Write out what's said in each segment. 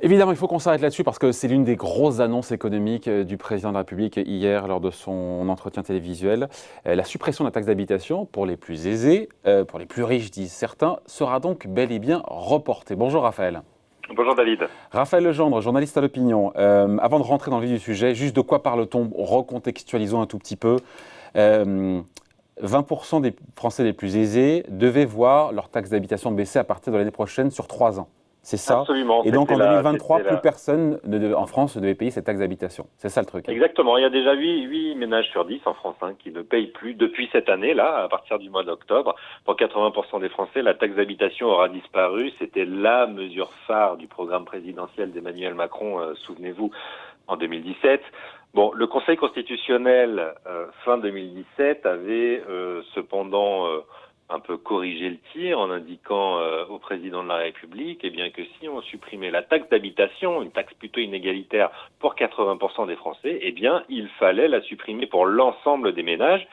Évidemment, il faut qu'on s'arrête là-dessus parce que c'est l'une des grosses annonces économiques du président de la République hier lors de son entretien télévisuel. La suppression de la taxe d'habitation pour les plus aisés, pour les plus riches disent certains, sera donc bel et bien reportée. Bonjour Raphaël. Bonjour David. Raphaël Legendre, journaliste à l'Opinion. Avant de rentrer dans le vif du sujet, juste de quoi parle-t-on? Recontextualisons un tout petit peu. 20% des Français les plus aisés devaient voir leur taxe d'habitation baisser à partir de l'année prochaine sur 3 ans. C'est ça. Absolument. Et donc en 2023, plus personne en France ne devait payer cette taxe d'habitation. C'est ça le truc. Exactement. Il y a déjà 8 ménages sur 10 en France qui ne payent plus depuis cette année-là, à partir du mois d'octobre. Pour 80% des Français, la taxe d'habitation aura disparu. C'était la mesure phare du programme présidentiel d'Emmanuel Macron, souvenez-vous, en 2017. Bon, le Conseil constitutionnel, fin 2017, avait cependant un peu corrigé le tir en indiquant au président de la République eh bien que si on supprimait la taxe d'habitation, une taxe plutôt inégalitaire pour 80% des Français, eh bien il fallait la supprimer pour l'ensemble des ménages.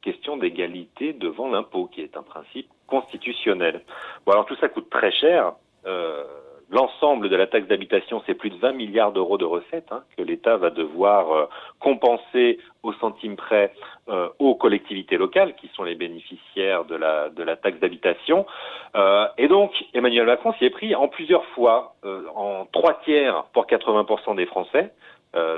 Question d'égalité devant l'impôt, qui est un principe constitutionnel. Bon, alors tout ça coûte très cher. L'ensemble de la taxe d'habitation, c'est plus de 20 milliards d'euros de recettes que l'État va devoir compenser au centime près aux collectivités locales, qui sont les bénéficiaires de la taxe d'habitation. Et donc, Emmanuel Macron s'y est pris en plusieurs fois, en 3/4 pour 80% des Français,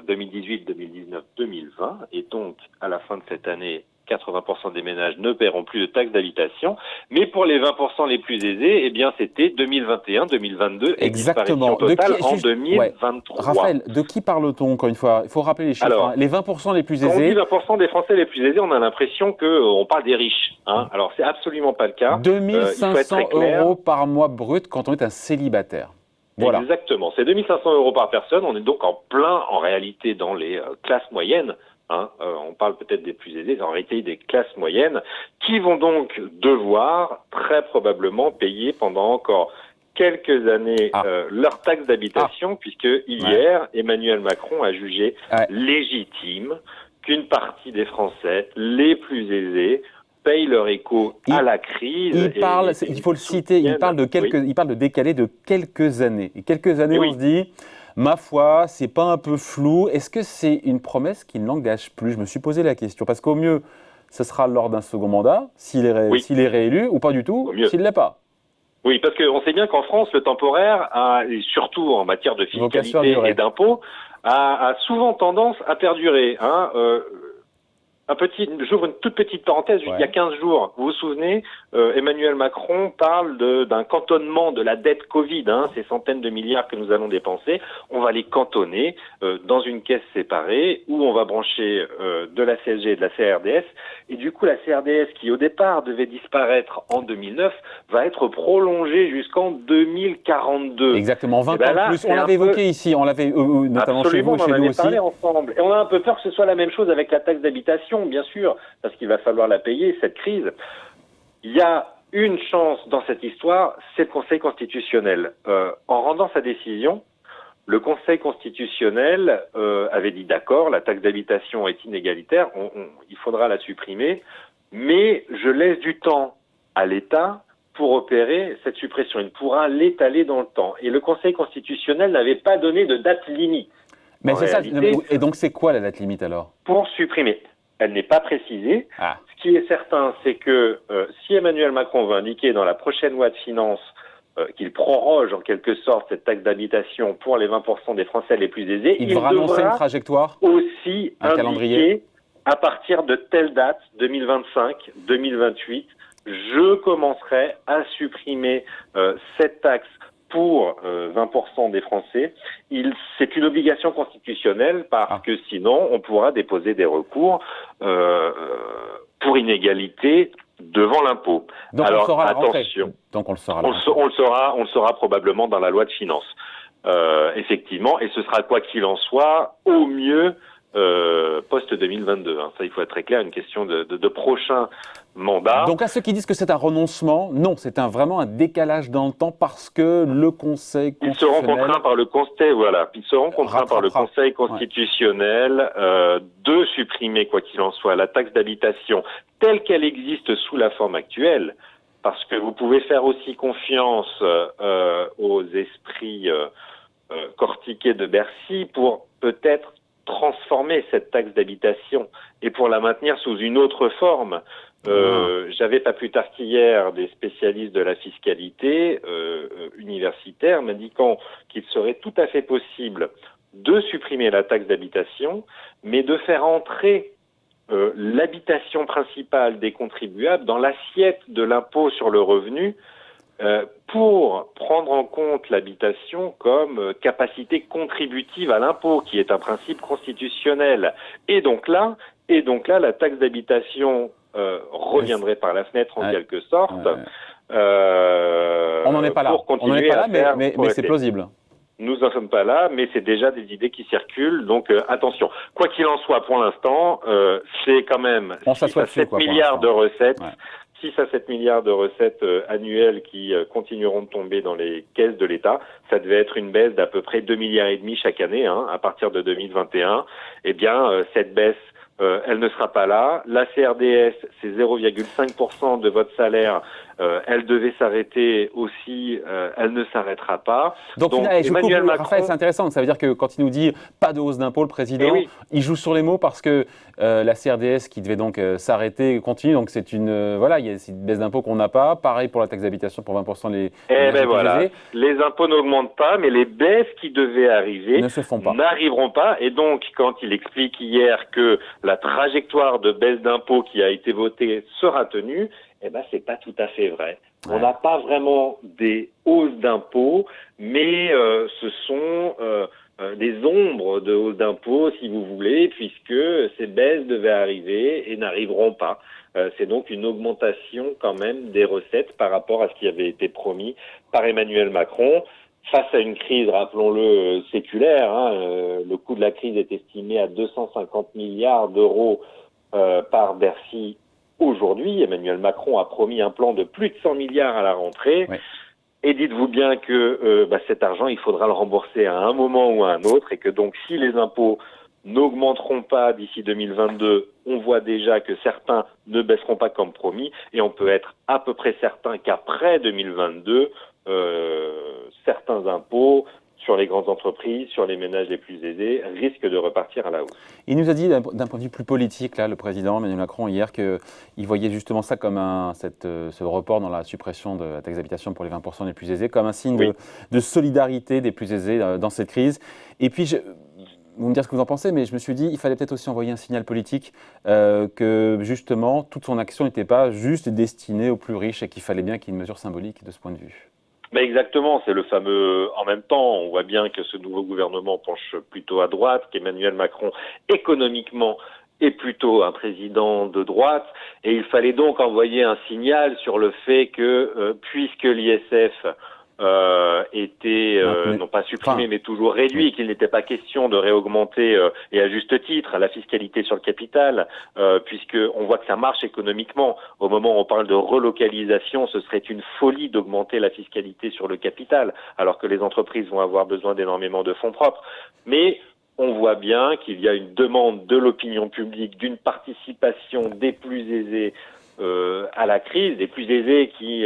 2018, 2019, 2020. Et donc, à la fin de cette année, 80% des ménages ne paieront plus de taxes d'habitation, mais pour les 20% les plus aisés, eh bien c'était 2021, 2022 et disparition totale en 2023. Ouais. Raphaël, de qui parle-t-on encore une fois? Il faut rappeler les chiffres. Alors, les 20% les plus aisés. Quand on dit 20% des Français les plus aisés, on a l'impression qu'on parle des riches. Alors c'est absolument pas le cas. 2500 € par mois brut quand on est un célibataire. Voilà. Exactement, c'est 2500 € par personne. On est donc en plein, en réalité, dans les classes moyennes. On parle peut-être des plus aisés, en réalité des classes moyennes, qui vont donc devoir très probablement payer pendant encore quelques années leur taxe d'habitation, puisque hier, Emmanuel Macron a jugé légitime qu'une partie des Français les plus aisés payent leur écho à la crise. Il faut le citer, il parle de décaler de quelques années. Et quelques années, on se dit... Ma foi, c'est pas un peu flou? Est-ce que c'est une promesse qui ne l'engage plus? Je me suis posé la question. Parce qu'au mieux, ce sera lors d'un second mandat, s'il est réélu, ou pas du tout, s'il ne l'est pas. Oui, parce qu'on sait bien qu'en France, le temporaire, et surtout en matière de fiscalité et d'impôts, a souvent tendance à perdurer. J'ouvre une toute petite parenthèse, il y a 15 jours, vous vous souvenez, Emmanuel Macron parle d'un cantonnement de la dette Covid, ces centaines de milliards que nous allons dépenser, on va les cantonner dans une caisse séparée où on va brancher de la CSG et de la CRDS, et du coup la CRDS qui au départ devait disparaître en 2009 va être prolongée jusqu'en 2042. Exactement, 20 ans de plus, on l'avait évoqué ici, on l'avait notamment chez vous et chez nous aussi. Parlé ensemble. Et on a un peu peur que ce soit la même chose avec la taxe d'habitation, bien sûr, parce qu'il va falloir la payer, cette crise. Il y a une chance dans cette histoire, c'est le Conseil constitutionnel. En rendant sa décision, le Conseil constitutionnel avait dit d'accord, la taxe d'habitation est inégalitaire, il faudra la supprimer, mais je laisse du temps à l'État pour opérer cette suppression. Il pourra l'étaler dans le temps. Et le Conseil constitutionnel n'avait pas donné de date limite. Mais c'est ça. Et donc c'est quoi la date limite alors? Pour supprimer. Elle n'est pas précisée. Ce qui est certain, c'est que si Emmanuel Macron veut indiquer dans la prochaine loi de finances qu'il proroge en quelque sorte cette taxe d'habitation pour les 20% des Français les plus aisés, il devra annoncer une trajectoire, aussi indiquer à partir de telle date, 2025, 2028, je commencerai à supprimer cette taxe pour 20% des Français. C'est une obligation constitutionnelle parce que sinon on pourra déposer des recours pour inégalité devant l'impôt. Donc alors on saura attention, donc on le saura. On le saura probablement dans la loi de finances. Effectivement, et ce sera quoi qu'il en soit au mieux post-2022. Ça, il faut être très clair, une question de prochain mandat. Donc là, ceux qui disent que c'est un renoncement, non, c'est vraiment un décalage dans le temps parce que le Conseil constitutionnel... Ils seront contraints par le Conseil, voilà. Ils seront contraints par le Conseil constitutionnel de supprimer, quoi qu'il en soit, la taxe d'habitation telle qu'elle existe sous la forme actuelle, parce que vous pouvez faire aussi confiance aux esprits cortiqués de Bercy pour peut-être transformer cette taxe d'habitation et pour la maintenir sous une autre forme. J'avais pas plus tard qu'hier des spécialistes de la fiscalité universitaires m'indiquant qu'il serait tout à fait possible de supprimer la taxe d'habitation, mais de faire entrer l'habitation principale des contribuables dans l'assiette de l'impôt sur le revenu pour prendre en compte l'habitation comme capacité contributive à l'impôt, qui est un principe constitutionnel. Et donc là, la taxe d'habitation reviendrait par la fenêtre en quelque sorte. On n'en est pas là. On n'en est pas là, mais c'est plausible. Nous n'en sommes pas là, mais c'est déjà des idées qui circulent, donc attention. Quoi qu'il en soit, pour l'instant, c'est quand même 6 à 7 milliards de recettes. 6 à 7 milliards de recettes annuelles qui continueront de tomber dans les caisses de l'État. Ça devait être une baisse d'à peu près 2,5 milliards chaque année, à partir de 2021. Eh bien, cette baisse, elle ne sera pas là. La CRDS, c'est 0,5% de votre salaire. Elle devait s'arrêter aussi. Elle ne s'arrêtera pas. Donc Emmanuel Macron... Raphaël, c'est intéressant. Ça veut dire que quand il nous dit pas de hausse d'impôt, le président, il joue sur les mots parce que la CRDS qui devait donc s'arrêter continue. Donc c'est une il y a une baisse d'impôt qu'on n'a pas. Pareil pour la taxe d'habitation pour 20% les. Les impôts n'augmentent pas, mais les baisses qui devaient arriver ne se font pas. N'arriveront pas. Et donc, quand il explique hier que la trajectoire de baisse d'impôts qui a été votée sera tenue, c'est pas tout à fait vrai. On n'a pas vraiment des hausses d'impôts, mais ce sont des ombres de hausses d'impôts, si vous voulez, puisque ces baisses devaient arriver et n'arriveront pas. C'est donc une augmentation quand même des recettes par rapport à ce qui avait été promis par Emmanuel Macron. Face à une crise, rappelons-le, séculaire, le coût de la crise est estimé à 250 milliards d'euros par Bercy aujourd'hui. Emmanuel Macron a promis un plan de plus de 100 milliards à la rentrée. Et dites-vous bien que cet argent, il faudra le rembourser à un moment ou à un autre, et que donc si les impôts n'augmenteront pas d'ici 2022, on voit déjà que certains ne baisseront pas comme promis, et on peut être à peu près certain qu'après 2022, certains impôts sur les grandes entreprises, sur les ménages les plus aisés, risquent de repartir à la hausse. Il nous a dit, d'un point de vue plus politique, là, le président Emmanuel Macron, hier, qu'il voyait justement ça comme ce report dans la suppression de la taxe d'habitation pour les 20% les plus aisés, comme un signe de solidarité des plus aisés dans cette crise. Et puis, vous me direz ce que vous en pensez, mais je me suis dit, il fallait peut-être aussi envoyer un signal politique que, justement, toute son action n'était pas juste destinée aux plus riches et qu'il fallait bien qu'il y ait une mesure symbolique de ce point de vue. Exactement, c'est le fameux « en même temps ». On voit bien que ce nouveau gouvernement penche plutôt à droite, qu'Emmanuel Macron, économiquement, est plutôt un président de droite. Et il fallait donc envoyer un signal sur le fait que, puisque l'ISF était non pas supprimé mais toujours réduit, qu'il n'était pas question de réaugmenter et à juste titre la fiscalité sur le capital, puisque on voit que ça marche économiquement. Au moment où on parle de relocalisation, ce serait une folie d'augmenter la fiscalité sur le capital, alors que les entreprises vont avoir besoin d'énormément de fonds propres. Mais on voit bien qu'il y a une demande de l'opinion publique d'une participation des plus aisés à la crise, des plus aisés qui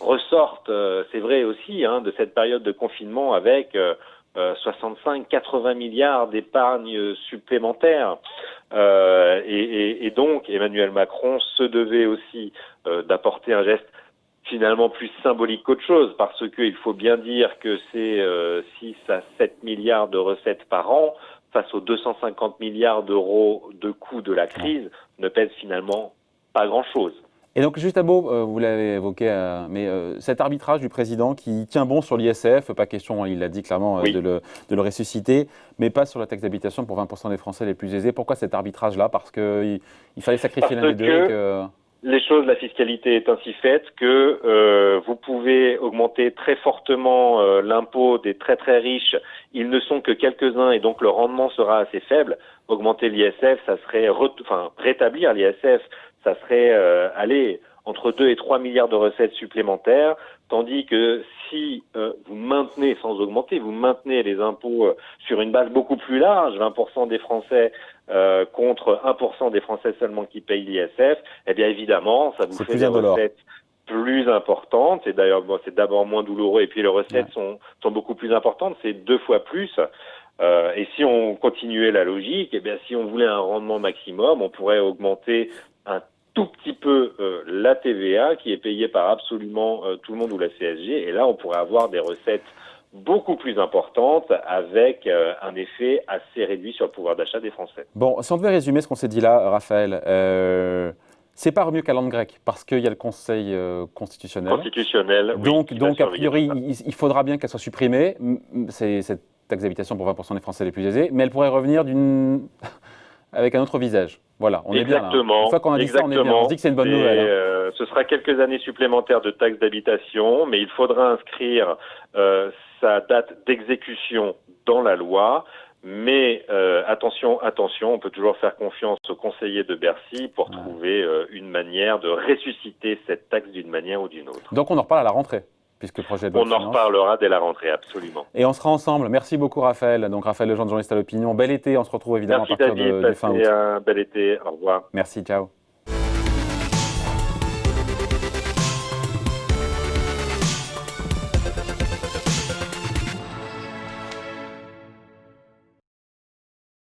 ressortent, c'est vrai aussi, de cette période de confinement avec 65-80 milliards d'épargne supplémentaires. Et donc, Emmanuel Macron se devait aussi d'apporter un geste finalement plus symbolique qu'autre chose, parce qu'il faut bien dire que c'est 6 à 7 milliards de recettes par an, face aux 250 milliards d'euros de coûts de la crise, ne pèse finalement pas grand-chose. Et donc, juste un mot, vous l'avez évoqué, mais cet arbitrage du président qui tient bon sur l'ISF, pas question, il l'a dit clairement, de le ressusciter, mais pas sur la taxe d'habitation pour 20% des Français les plus aisés. Pourquoi cet arbitrage-là? Parce qu'il fallait sacrifier l'un des deux. Les choses, la fiscalité est ainsi faite que vous pouvez augmenter très fortement l'impôt des très très riches. Ils ne sont que quelques-uns et donc le rendement sera assez faible. Augmenter l'ISF, ça serait rétablir l'ISF, ça serait entre 2 et 3 milliards de recettes supplémentaires, tandis que si vous maintenez, sans augmenter, vous maintenez les impôts sur une base beaucoup plus large, 20% des Français contre 1% des Français seulement qui payent l'ISF, eh bien évidemment, ça vous fait des recettes plus importantes. Et d'ailleurs, c'est d'abord moins douloureux, et puis les recettes sont beaucoup plus importantes, c'est 2 fois plus. Et si on continuait la logique, eh bien si on voulait un rendement maximum, on pourrait augmenter un tout petit peu la TVA qui est payée par absolument tout le monde, ou la CSG, et là on pourrait avoir des recettes beaucoup plus importantes avec un effet assez réduit sur le pouvoir d'achat des Français. Bon, si on devait résumer ce qu'on s'est dit là, Raphaël, c'est pas mieux qu'à l'an grec parce qu'il y a le Conseil constitutionnel. Donc a priori, il faudra bien qu'elle soit supprimée. C'est cette taxe d'habitation pour 20% des Français les plus aisés, mais elle pourrait revenir avec un autre visage. Voilà, on est bien là. Une fois qu'on a dit ça, on est bien. On se dit que c'est une bonne nouvelle. Ce sera quelques années supplémentaires de taxe d'habitation, mais il faudra inscrire sa date d'exécution dans la loi. Mais attention, on peut toujours faire confiance aux conseillers de Bercy pour trouver une manière de ressusciter cette taxe d'une manière ou d'une autre. Donc on en reparle à la rentrée, puisque le projet de loi on en reparlera dès la rentrée, absolument. Et on sera ensemble. Merci beaucoup, Raphaël. Donc Raphaël Legendre, journaliste à l'Opinion. Bel été, on se retrouve évidemment à partir du fin août. Merci David, passez un bel été. Au revoir. Merci, ciao.